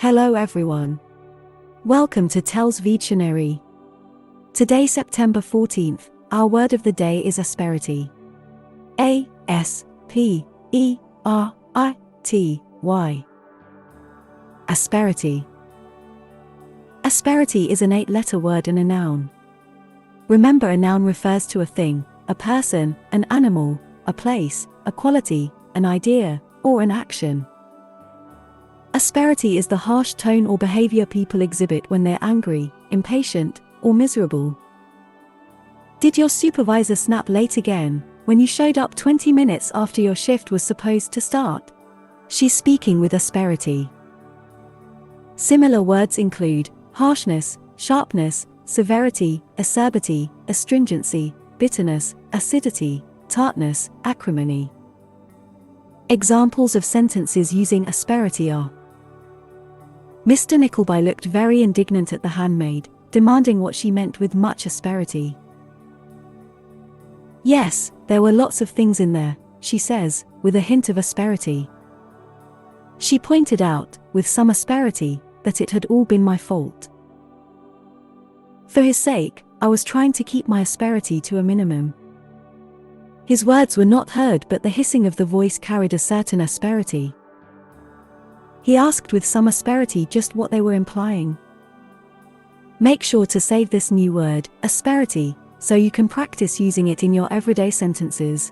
Hello everyone. Welcome to TELLS Videtionary. Today, September 14th, our word of the day is asperity. A-S-P-E-R-I-T-Y. Asperity. Asperity is an 8-letter word and a noun. Remember, a noun refers to a thing, a person, an animal, a place, a quality, an idea, or an action. Asperity is the harsh tone or behavior people exhibit when they're angry, impatient, or miserable. Did your supervisor snap late again, when you showed up 20 minutes after your shift was supposed to start? She's speaking with asperity. Similar words include harshness, sharpness, severity, acerbity, astringency, bitterness, acidity, tartness, acrimony. Examples of sentences using asperity are: Mr. Nickleby looked very indignant at the handmaid, demanding what she meant with much asperity. Yes, there were lots of things in there, she says, with a hint of asperity. She pointed out, with some asperity, that it had all been my fault. For his sake, I was trying to keep my asperity to a minimum. His words were not heard, but the hissing of the voice carried a certain asperity. He asked with some asperity just what they were implying. Make sure to save this new word, asperity, so you can practice using it in your everyday sentences.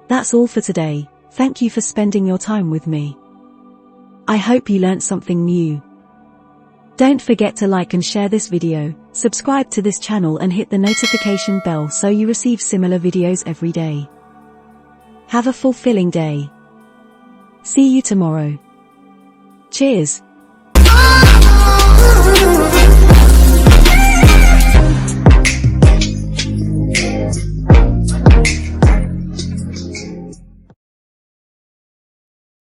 That's all for today. Thank you for spending your time with me. I hope you learned something new. Don't forget to like and share this video, subscribe to this channel and hit the notification bell so you receive similar videos every day. Have a fulfilling day. See you tomorrow. Cheers!